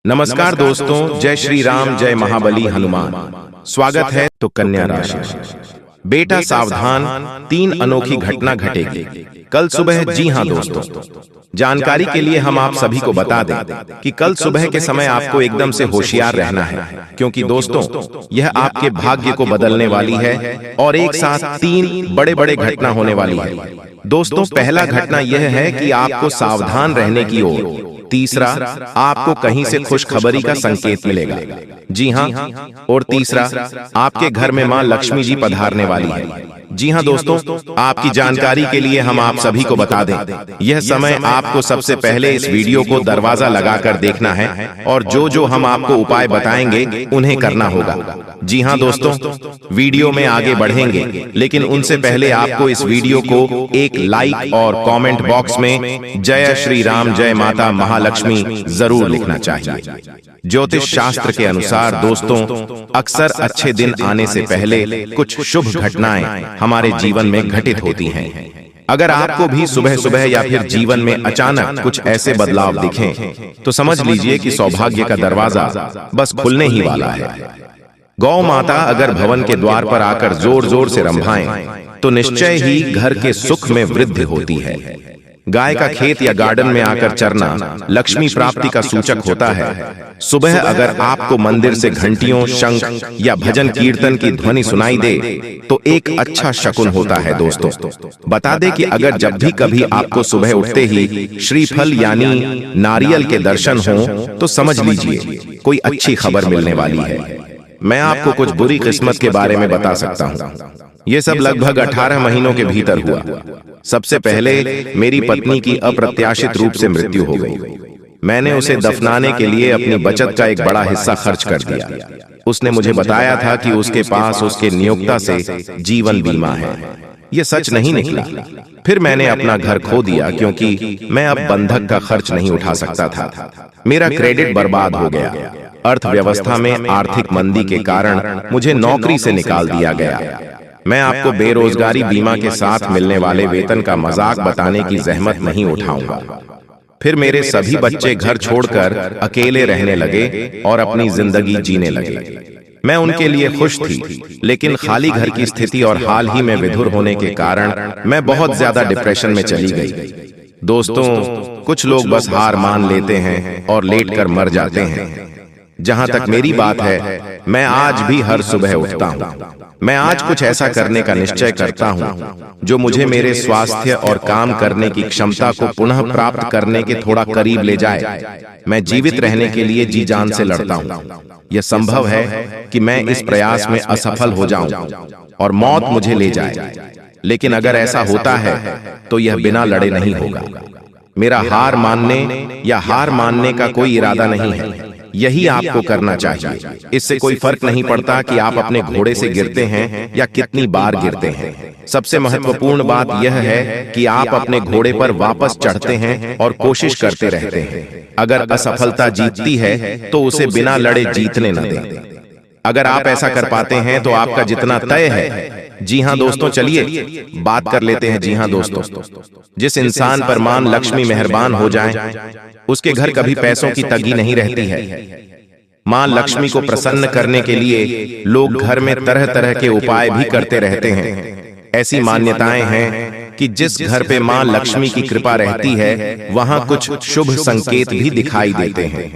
नमस्कार दोस्तों, जय श्री राम, जय महाबली हनुमान। स्वागत है। तो कन्या राशि, बेटा सावधान, 3 अनोखी घटना घटेगी कल सुबह। जी हां दोस्तों, जानकारी के लिए हम आप सभी को बता दें कि कल सुबह के समय आपको एकदम से होशियार रहना है, क्योंकि दोस्तों यह आपके भाग्य को बदलने वाली है और एक साथ 3 बड़े बड़े घटना होने वाली है। दोस्तों, पहला घटना यह है कि आपको सावधान रहने की ओर, तीसरा आपको कहीं से खुशखबरी का संकेत मिलेगा। जी हां, और तीसरा आपके घर में मां लक्ष्मी जी पधारने वाली है। जी हां दोस्तों, आपकी जानकारी के लिए हम आप सभी को बता दें, यह समय आपको सबसे पहले इस वीडियो को दरवाजा लगाकर देखना है और जो जो हम आपको उपाय बताएंगे उन्हें करना होगा। जी हां दोस्तों, वीडियो में आगे बढ़ेंगे, लेकिन उनसे पहले आपको इस वीडियो को एक लाइक और कमेंट बॉक्स में जय श्री राम, जय माता महालक्ष्मी जरूर लिखना चाहिए। ज्योतिष शास्त्र के अनुसार दोस्तों, अक्सर अच्छे दिन आने से पहले कुछ शुभ घटनाएं हमारे जीवन में घटित होती हैं। अगर आपको भी सुबह सुबह या फिर जीवन में अचानक कुछ ऐसे बदलाव दिखें, तो समझ लीजिए कि सौभाग्य का दरवाजा बस खुलने ही वाला है। गौ माता अगर भवन के द्वार पर आकर जोर जोर से रंभाएं, तो निश्चय ही घर के सुख में वृद्धि होती है। गाय का खेत या गार्डन में आकर चरना लक्ष्मी प्राप्ति का सूचक होता है। सुबह अगर आपको मंदिर से घंटियों, शंख या भजन कीर्तन की ध्वनि सुनाई दे, तो एक अच्छा शकुन होता है। दोस्तों, बता दें कि अगर जब भी कभी आपको सुबह उठते ही श्रीफल यानी नारियल के दर्शन हों, तो समझ लीजिए कोई अच्छी खबर मिलने वाली है। मैं आपको कुछ बुरी किस्मत के बारे में बता सकता हूँ। ये सब लगभग 18 महीनों के भीतर हुआ। सबसे पहले मेरी पत्नी की अप्रत्याशित रूप से मृत्यु हो गई। मैंने उसे दफनाने के लिए अपनी बचत का एक बड़ा हिस्सा खर्च कर दिया। उसने मुझे बताया था कि उसके पास उसके नियोक्ता से जीवन बीमा है। यह सच नहीं निकला। फिर मैंने अपना घर खो दिया, क्योंकि मैं अब बंधक का खर्च नहीं उठा सकता था। मेरा क्रेडिट बर्बाद हो गया। अर्थव्यवस्था में आर्थिक मंदी के कारण मुझे नौकरी से निकाल दिया गया। मैं आपको बेरोजगारी बीमा के साथ मिलने वाले वेतन का मजाक बताने की जहमत नहीं उठाऊंगा। फिर मेरे सभी बच्चे घर छोड़कर अकेले रहने लगे और अपनी जिंदगी जीने लगे। मैं उनके लिए खुश थी, लेकिन खाली घर की स्थिति और हाल ही में विधुर होने के कारण मैं बहुत ज्यादा डिप्रेशन में चली गई। दोस्तों, कुछ लोग बस हार मान लेते हैं और लेटकर मर जाते हैं। जहां तक मेरी बात है, मैं आज भी हर सुबह उठता हूं। मैं आज कुछ ऐसा करने का निश्चय करता हूं जो मुझे मेरे स्वास्थ्य और काम करने की क्षमता को पुनः प्राप्त करने के थोड़ा करीब ले जाए। मैं जीवित रहने के लिए जी जान से लड़ता हूं। यह संभव है कि मैं इस प्रयास में असफल हो जाऊं और मौत मुझे ले जाए, लेकिन अगर ऐसा होता है तो यह बिना लड़े नहीं होगा। मेरा हार मानने का कोई इरादा नहीं है। यही आपको करना चाहिए। इससे कोई फर्क नहीं पड़ता कि आप अपने घोड़े से गिरते हैं या कितनी बार गिरते हैं। सबसे महत्वपूर्ण बात यह है कि आप अपने घोड़े पर वापस चढ़ते हैं और कोशिश करते रहते हैं। अगर असफलता जीतती है तो उसे बिना लड़े जीतने न दें। अगर आप ऐसा कर पाते हैं तो आपका जितना तय है। जी हां दोस्तों, चलिए बात कर लेते हैं। जी हां दोस्तों, जिस इंसान पर मां लक्ष्मी मेहरबान हो जाए, उसके घर कभी पैसों की तंगी नहीं रहती है। मां लक्ष्मी को प्रसन्न करने के लिए लोग घर में तरह तरह के उपाय भी करते रहते हैं। ऐसी मान्यताएं हैं कि जिस घर पे मां लक्ष्मी की कृपा रहती है, वहां कुछ शुभ संकेत भी दिखाई देते हैं।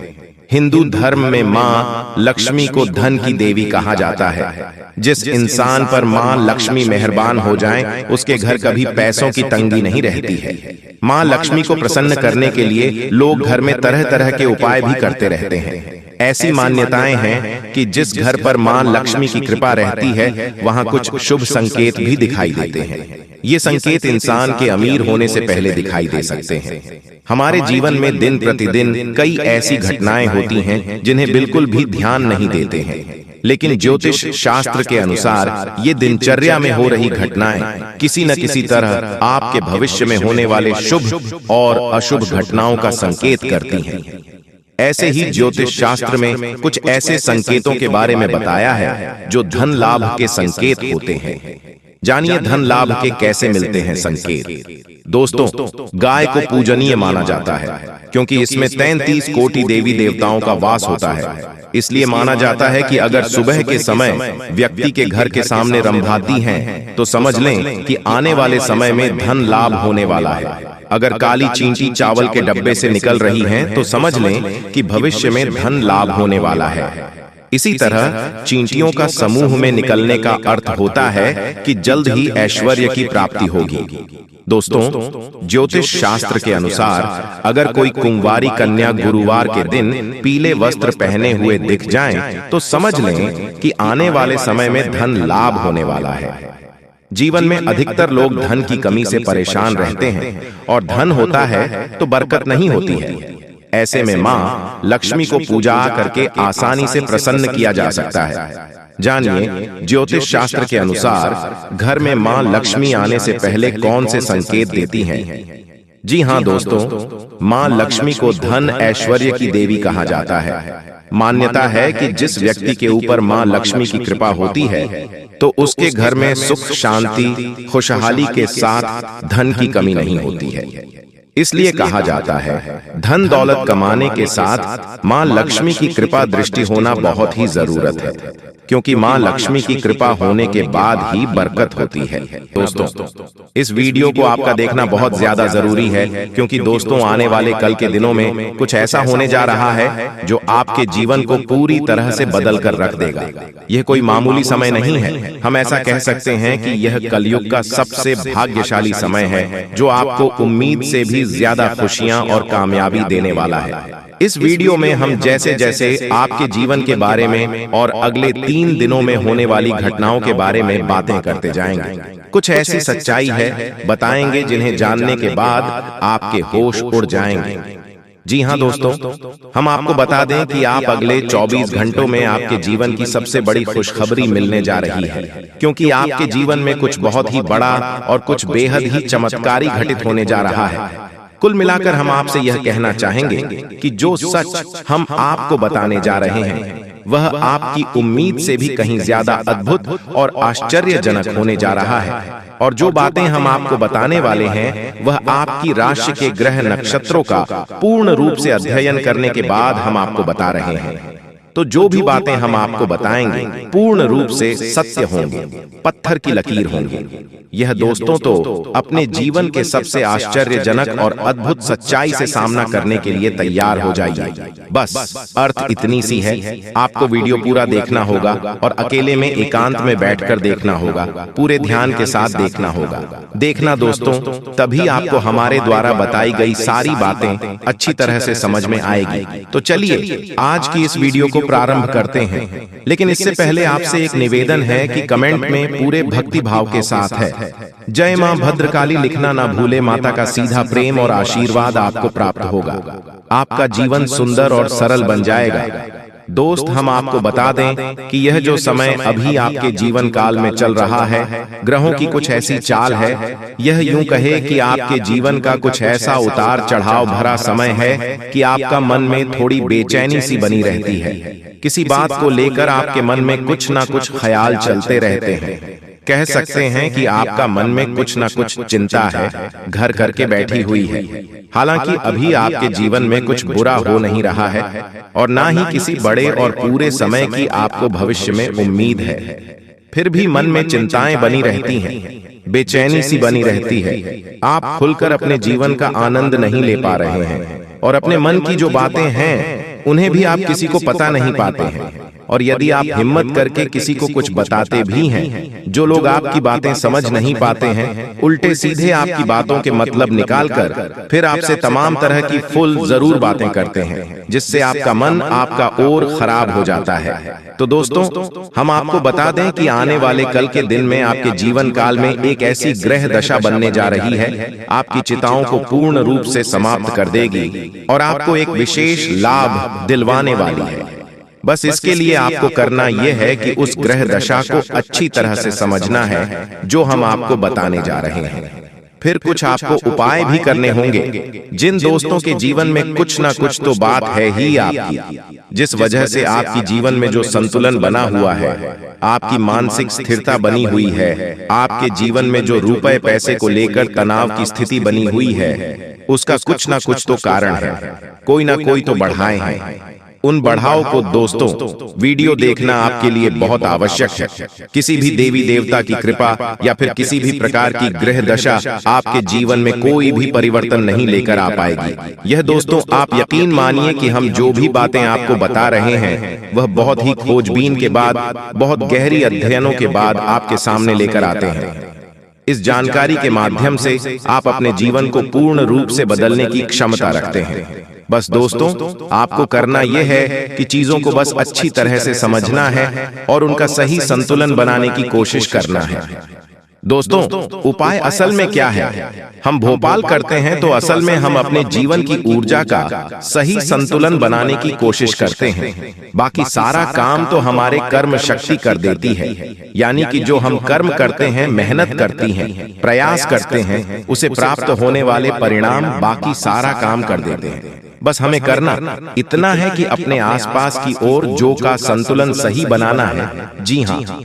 हिंदू धर्म में मां लक्ष्मी को धन की देवी कहा जाता है। जिस इंसान पर मां लक्ष्मी मेहरबान हो जाए, उसके घर कभी पैसों की तंगी नहीं रहती है। मां लक्ष्मी को प्रसन्न करने के लिए लोग घर में तरह तरह के उपाय भी करते रहते हैं। ऐसी मान्यताएं हैं कि जिस घर पर मां लक्ष्मी की कृपा रहती है, वहां कुछ शुभ संकेत भी दिखाई देते हैं। ये संकेत इंसान के अमीर होने से पहले दिखाई दे सकते हैं। हमारे जीवन में दिन प्रतिदिन कई ऐसी घटनाएं होती हैं जिन्हें बिल्कुल भी ध्यान नहीं देते हैं, लेकिन ज्योतिष शास्त्र के अनुसार ये दिनचर्या में हो रही घटनाएं किसी न किसी तरह आपके भविष्य में होने वाले शुभ और अशुभ घटनाओं का संकेत करती हैं। ऐसे ही ज्योतिष शास्त्र में कुछ ऐसे संकेतों के बारे में बताया है जो धन लाभ के संकेत होते हैं। जानिए धन लाभ के कैसे मिलते हैं संकेत। दोस्तों, गाय को पूजनीय माना जाता है क्योंकि इसमें 33 कोटि देवी देवताओं का वास होता है। इसलिए माना जाता है कि अगर सुबह के समय व्यक्ति के घर के सामने रंभाती हैं तो समझ लें कि आने वाले समय में धन लाभ होने वाला है। अगर काली चींटी चावल के डब्बे से निकल रही हैं तो समझ लें कि भविष्य में धन लाभ होने वाला है। इसी तरह चींटियों का समूह में निकलने का अर्थ होता है कि जल्द ही ऐश्वर्य की प्राप्ति होगी। दोस्तों, ज्योतिष शास्त्र के अनुसार अगर कोई कुंवारी कन्या गुरुवार के दिन पीले वस्त्र पहने हुए दिख जाएं, तो समझ लें कि आने वाले समय में धन लाभ होने वाला है। जीवन में अधिकतर लोग धन की कमी से परेशान रहते हैं और धन होता है तो बरकत नहीं होती है। ऐसे में मां लक्ष्मी को पूजा करके आसानी से प्रसन्न किया जा सकता है। जानिए ज्योतिष शास्त्र के अनुसार घर में मां लक्ष्मी आने से पहले कौन से संकेत देती हैं। जी हां दोस्तों, मां लक्ष्मी को धन ऐश्वर्य की देवी कहा जाता है। मान्यता है कि जिस व्यक्ति के ऊपर मां लक्ष्मी की कृपा होती है तो उसके घर में सुख शांति खुशहाली के साथ धन की कमी नहीं होती है। इसलिए कहा जाता है धन दौलत कमाने के साथ मां लक्ष्मी की कृपा दृष्टि होना बहुत ही जरूरत है, क्योंकि मां लक्ष्मी की कृपा होने के बाद ही बरकत होती है। दोस्तों, इस वीडियो को आपका देखना बहुत ज्यादा जरूरी है, क्योंकि दोस्तों आने वाले कल के दिनों में कुछ ऐसा होने जा रहा है जो आपके जीवन को पूरी तरह से बदल कर रख देगा। यह कोई मामूली समय नहीं है। हम ऐसा कह सकते हैं कि यह कलयुग का सबसे भाग्यशाली समय है, जो आपको उम्मीद से भी ज्यादा खुशियां और कामयाबी देने वाला है। इस वीडियो में हम जैसे जैसे आपके जीवन के बारे में और अगले 3 दिनों में होने वाली घटनाओं के बारे में बातें करते जाएंगे। कुछ ऐसी सच्चाई है बताएंगे जिन्हें जानने के बाद आपके होश उड़ जाएंगे। जी हां दोस्तों, हम आपको बता दें कि आप अगले 24 घंटों में आपके जीवन की सबसे बड़ी खुशखबरी मिलने जा रही है, क्योंकि आपके जीवन में कुछ बहुत ही बड़ा और कुछ बेहद ही चमत्कारी घटित होने जा रहा है। कुल मिलाकर हम आपसे यह कहना चाहेंगे कि जो सच हम आपको बताने जा रहे हैं वह आपकी उम्मीद से भी कहीं ज्यादा अद्भुत और आश्चर्यजनक होने जा रहा है। और जो बातें हम आपको बताने वाले हैं वह आपकी राशि के ग्रह नक्षत्रों का पूर्ण रूप से अध्ययन करने के बाद हम आपको बता रहे हैं। तो जो भी बातें हम आपको बताएंगे पूर्ण रूप से सत्य होंगी, पत्थर की लकीर होंगी। यह दोस्तों तो अपने जीवन के सबसे आश्चर्यजनक और अद्भुत सच्चाई से सामना करने के लिए तैयार हो जाइए। बस अर्थ इतनी सी है, आपको वीडियो पूरा देखना होगा और अकेले में एकांत में बैठकर देखना होगा, पूरे ध्यान के साथ देखना होगा। देखना दोस्तों, तभी आपको हमारे द्वारा बताई गई सारी बातें अच्छी तरह से समझ में आएगी। तो चलिए आज की इस वीडियो को प्रारंभ करते हैं, लेकिन इससे पहले आपसे एक निवेदन है कि कमेंट में पूरे भक्ति भाव के साथ है जय मां भद्रकाली लिखना ना भूले। माता का सीधा प्रेम और आशीर्वाद आपको प्राप्त होगा। आपका जीवन सुंदर और सरल बन जाएगा। दोस्त, हम आपको बता दें कि यह जो समय अभी आपके जीवन काल में चल रहा है, ग्रहों की कुछ ऐसी चाल है, यह यूं कहे कि आपके जीवन का कुछ ऐसा उतार चढ़ाव भरा समय है कि आपका मन में थोड़ी बेचैनी सी बनी रहती है। किसी बात को लेकर आपके मन में कुछ ना कुछ ख्याल चलते रहते हैं। कह सकते हैं कि आपका मन में कुछ ना कुछ चिंता है, घर करके बैठी हुई है। हालांकि अभी आपके जीवन में कुछ बुरा हो नहीं रहा है और ना ही किसी बड़े और पूरे समय की आपको भविष्य में उम्मीद है, फिर भी मन में चिंताएं बनी रहती हैं, बेचैनी सी बनी रहती है। आप खुलकर अपने जीवन का आनंद नहीं ले पा रहे हैं और अपने मन की जो बातें हैं उन्हें भी आप किसी को पता नहीं पाते हैं। और यदि आप हिम्मत करके किसी को कुछ बताते भी हैं, जो लोग आपकी बातें समझ नहीं पाते हैं, उल्टे सीधे आपकी बातों के मतलब निकालकर फिर आपसे तमाम तरह की फुल जरूर बातें करते हैं, जिससे आपका मन आपका और खराब हो जाता है। तो दोस्तों, हम आपको बता दें कि आने वाले कल के दिन में आपके जीवन काल में एक ऐसी ग्रह दशा बनने जा रही है, आपकी चिंताओं को पूर्ण रूप से समाप्त कर देगी और आपको एक विशेष लाभ दिलवाने वाली है। बस इसके लिए आपको करना यह है कि उस ग्रह दशा को अच्छी तरह से समझना है जो हम आपको बताने जा रहे हैं। फिर कुछ आपको उपाय भी करने होंगे। जिन दोस्तों के जीवन में कुछ ना कुछ तो बात है ही आपकी, जिस वजह से आपकी जीवन में जो संतुलन बना हुआ है, आपकी मानसिक स्थिरता बनी हुई है, आपके जीवन में जो रुपए पैसे को लेकर तनाव की स्थिति बनी हुई है, उसका कुछ ना कुछ तो कारण है, कोई ना कोई तो बढ़ाएं हैं। उन बढ़ाव को दोस्तों वीडियो देखना आपके लिए बहुत आवश्यक है। किसी भी देवी देवता की कृपा या फिर किसी भी प्रकार की ग्रह दशा आपके जीवन में कोई भी परिवर्तन नहीं लेकर आ पाएगी। यह दोस्तों आप यकीन मानिए कि हम जो भी बातें आपको बता रहे हैं वह बहुत ही खोजबीन के बाद, बहुत गहरी अध्ययनों के बाद आपके सामने लेकर आते हैं। इस जानकारी के माध्यम से आप अपने जीवन को पूर्ण रूप से बदलने की क्षमता रखते हैं। बस दोस्तों आपको करना यह है कि चीजों को बस अच्छी तरह से समझना है और उनका सही संतुलन बनाने की कोशिश करना है। दोस्तों उपाय असल में क्या है? हम भोपाल करते हैं तो असल में हम अपने जीवन की ऊर्जा का सही संतुलन बनाने की कोशिश करते हैं। बाकी सारा काम तो हमारे कर्म शक्ति कर देती है। यानी कि जो हम कर्म करते हैं, मेहनत करती हैं, प्रयास करते हैं, उसे प्राप्त होने वाले परिणाम बाकी सारा काम कर देते हैं। बस हमें करना इतना है कि अपने आसपास की ओर जो का संतुलन सही बनाना है। जी हाँ।